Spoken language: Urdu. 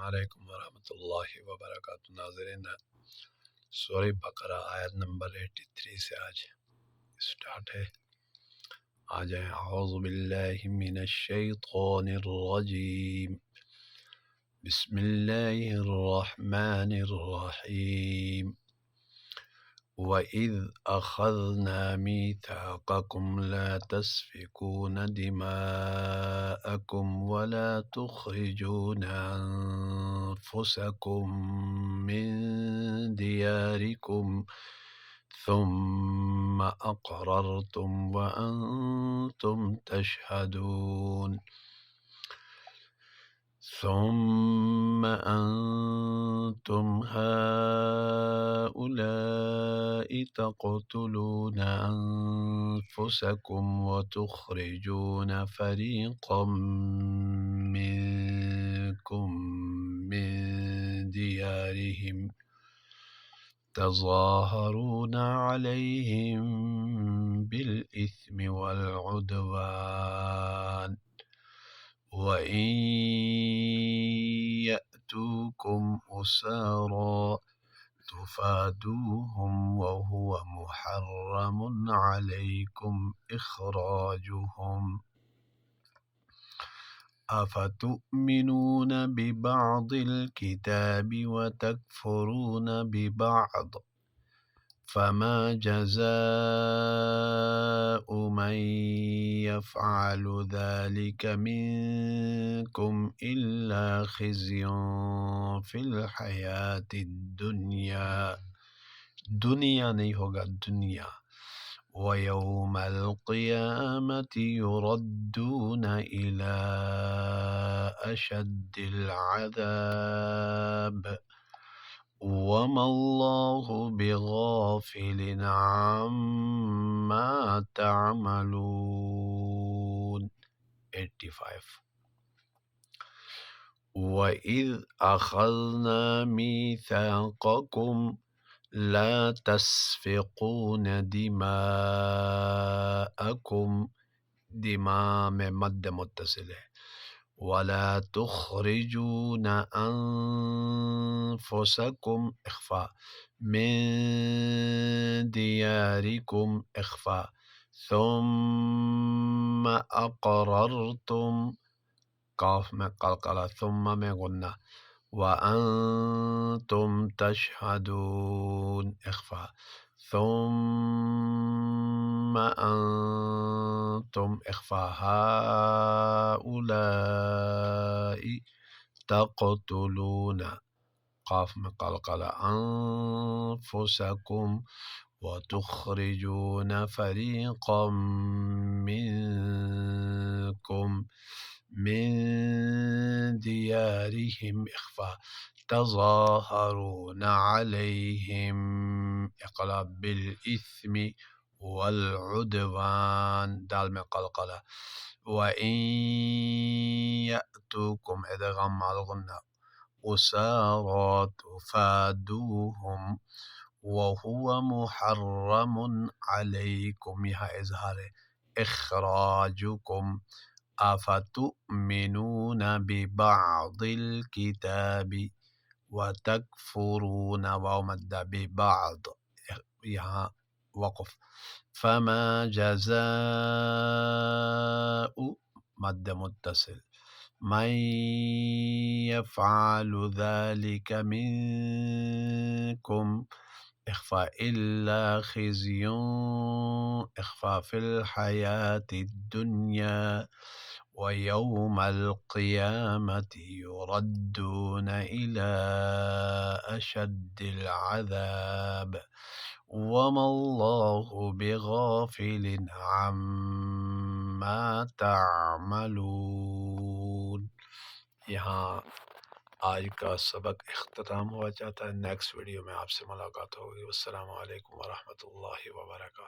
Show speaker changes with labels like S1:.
S1: علیکم ورحمۃ اللہ وبرکاتہ۔ ناظرین، سورہ بقرہ آیت نمبر 83 سے آج سٹارٹ ہے۔ آ جائیں۔ اعوذ باللہ من الشیطان الرجیم، بسم اللہ الرحمن الرحیم۔ وَإِذْ أَخَذْنَا مِيثَاقَكُمْ لَا تَسْفِكُونَ دِمَاءَكُمْ وَلَا تُخْرِجُونَ أَنفُسَكُمْ مِنْ دِيَارِكُمْ ثُمَّ أَقْرَرْتُمْ وَأَنْتُمْ تَشْهَدُونَ ثم أنتم هؤلاء تقتلون أنفسكم وتخرجون فريقا منكم من ديارهم تظاهرون عليهم بالإثم والعدوان وَإِن يَأْتُوكُمْ أُسَارَىٰ تُفَادُوهُمْ وَهُوَ مُحَرَّمٌ عَلَيْكُمْ إِخْرَاجُهُمْ أَفَتُؤْمِنُونَ بِبَعْضِ الْكِتَابِ وَتَكْفُرُونَ بِبَعْضٍ فَمَا جَزَاءُ مَن يَفْعَلُ ذَلِكَ مِنكُمْ إِلَّا خِزْيٌ فِي الْحَيَاةِ الدُّنْيَا، دنیا نہیں ہوگا، دنیا، وَيَوْمَ الْقِيَامَةِ يُرَدُّونَ إِلَىٰ أَشَدِّ الْعَذَابِ وَمَا اللَّهُ بِغَافِلٍ عَمَّا تَعْمَلُونَ۔ 85۔ وَإِذْ أَخَذْنَا مِيثَاقَكُمْ لَا تَسْفِكُونَ دِمَاءَكُمْ، دماء میں مد متصل ہے، وَلَا تُخْرِجُونَ أَنفُسَكُمْ اخفاء، مِن دِيَارِكُمْ اخفاء، ثُمَّ أَقْرَرْتُمْ، قاف میں قلقلہ، ثم میں غنہ، وَأَنْتُمْ تَشْهَدُونَ اخفاء، ثم أنتم اخفاء، هؤلاء تقتلون، قاف میں قلقلہ، أنفسكم وتخرجون فريقا منكم من ديارهم اخفاء، تظاهرون عليهم اقلاب بالإثم والعدوان، دال میں قلقلہ، وَإِن يَأْتُوكُمْ ادغام مع الغنہ، أُسَارَىٰ تُفَادُوهُمْ وَهُوَ مُحَرَّمٌ عَلَيْكُمْ، یہاں اظہار إخراجكم، أَفَتُؤْمِنُونَ بِبَعْضِ الْكِتَابِ وَتَكْفُرُونَ، واو مدہ، بِبَعْض، یہاں وقف، فَمَا جَزَاءُ مد متصل، مَن يَفْعَلُ ذَلِكَ مِنكُمْ اخفاء إِلَّا خِزْيٌ اخفاء فِي الْحَيَاةِ الدُّنْيَا وَيَوْمَ الْقِيَامَةِ يُرَدُّونَ إِلَىٰ أَشَدِّ الْعَذَابِ وَمَا اللَّهُ بِغَافِلٍ عَمَّا تَعْمَلُونَ۔ یہاں آج کا سبق اختتام ہوا چاہتا ہے۔ نیکسٹ ویڈیو میں آپ سے ملاقات ہوگی۔ والسلام علیکم ورحمۃ اللہ وبرکاتہ۔